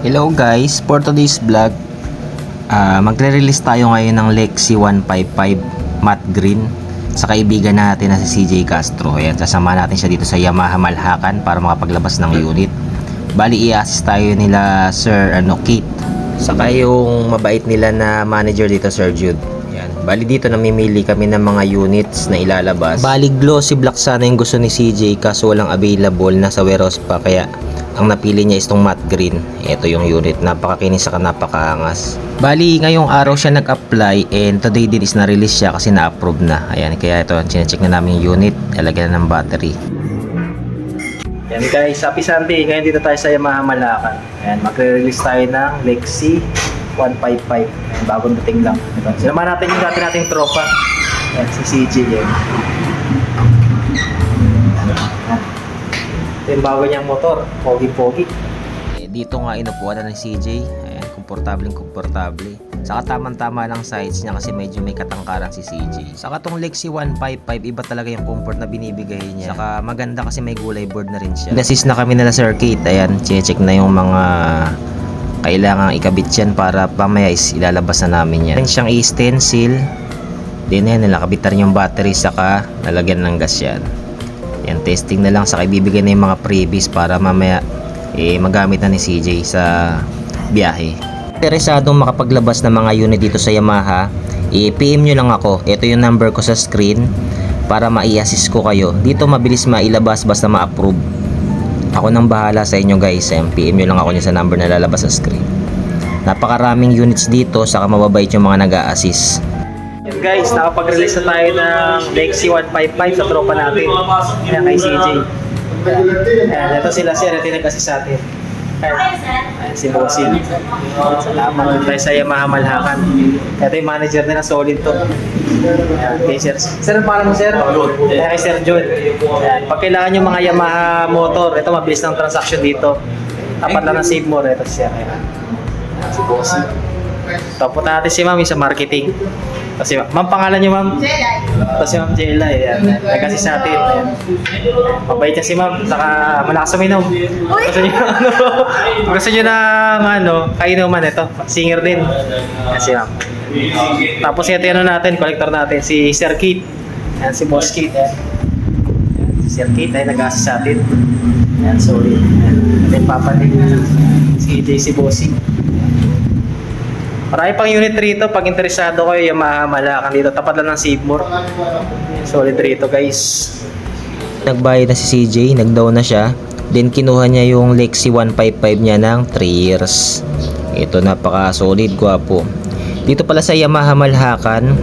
Hello guys, for today's vlog, magre-release tayo ngayon ng Lexi 155 matte green sa kaibigan natin na si CJ Castro. Ayan, sasama natin siya dito sa Yamaha Malhakan para makapaglabas ng unit. Bali, i-assist tayo nila Sir Keith, saka yung mabait nila na manager dito, Sir Jude. Ayan. Bali, dito namimili kami ng mga units na ilalabas. Bali, glossy black sana yung gusto ni CJ kaso walang available, nasa warehouse pa, kaya ang napili niya is itong matte green. Ito yung unit, napakakinis saka napakaangas. Bali, ngayong araw siya nag-apply and today din is na-release siya kasi na-approve na. Ayan, kaya ito, chinecheck na namin yung unit, lalagyan na ng battery. Ayan guys, happy Sunday. Ngayon dito tayo sa Yamaha Malhakan. Ayan, magre-release tayo ng Lexi 155. Ayan, bagong dating lang. Sinamahan natin yung dati nating tropa. Ayan, si CJ. Ayan. Ito yung bago niyang motor, pogi-pogi. Dito nga inupuan na ng CJ. Ayan, komportable. Saka tamang-tama lang size niya kasi medyo may katangkaran si CJ. Saka tong Lexi 155, iba talaga yung comfort na binibigay niya. Saka maganda kasi may gulay board na rin siya. Assist na kami nila Sir Keith. Ayan, check na yung mga kailangang ikabit yan para pamaya is ilalabas na namin yan. Siyang i-stencil. Then yan, nilakabitan yung battery saka nalagyan ng gas yan. Yan, testing na lang saka ibibigay na yung mga freebies para mamaya magamit na ni CJ sa biyahe. Interesadong makapaglabas ng mga unit dito sa Yamaha, i-PM nyo lang ako. Ito yung number ko sa screen para mai-assist ko kayo. Dito mabilis mailabas basta ma-approve. Ako nang bahala sa inyo guys. PM nyo lang ako sa number na lalabas sa screen. Napakaraming units dito saka mababait yung mga nag-a-assist. Yan guys, nakapag-release na tayo ng Lexi 155 sa tropa natin. Ayan kay CJ. Ayan, ito sila sir, ito yung nag-assist sa atin. Ayan, si Bossing. Salamat tayo sa Yamaha Malhakan. Ito yung manager nila, solid to. Ayan, kay sir. Sir, ang pangalan mo sir? Ayan, kay Sir John. Ayan, pag kailangan yung mga Yamaha motor, ito mabilis ng transaction dito. Tapat lang ng Save More, ito siya. Ayan, si Bossing. Tapos natin si Ma'am sa marketing. Kasi ma'am, pangalan niyo ma'am? Jelay. Ito si Ma'am Jelay. Nag-assist sa atin. Ayan. Mabait niya si ma'am. Saka malakas uminom. Gusto niyo gusto niyo ng kainuman ito. Singer din. Kasi ma'am. Tapos ito yung natin, collector natin, si Sir Keith. Ayan, si Boss Keith. Si Sir Keith ay nag-assist sa atin. Ayan, sorry. Ito yung papalig. Si JC Bossing. Marami pang unit rito. Pag interesado kayo, Yamaha Malhakan dito. Tapat lang ng Save More. Solid rito guys. Nagbayad na si CJ. Nag-down na siya. Then kinuha niya yung Lexi 155 niya ng 3 years. Ito napaka-solid, gwapo. Dito pala sa Yamaha Malhakan,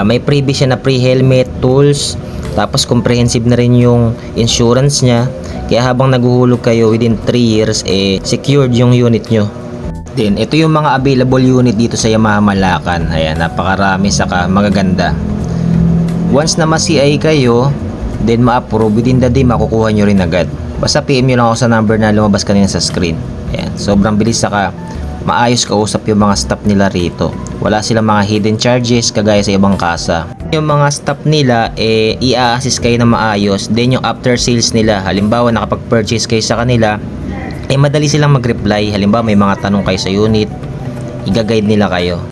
may freebie siya na pre-helmet, tools. Tapos comprehensive na rin yung insurance niya. Kaya habang naguhulog kayo within 3 years, secured yung unit nyo. Then, ito yung mga available unit dito sa Yamaha Malhakan. Ayan, napakarami saka magaganda. Once na ma-CI kayo, then ma-approve, within the day makukuha nyo rin agad. Basta PM nyo lang ako sa number na lumabas kanina sa screen. Ayan, sobrang bilis saka maayos kausap yung mga staff nila rito. Wala silang mga hidden charges kagaya sa ibang kasa. Yung mga staff nila, i-assist kayo na maayos. Then yung after sales nila, halimbawa nakapag-purchase kayo sa kanila, madali silang mag-reply. Halimbawa may mga tanong kayo sa unit, i-guide nila kayo.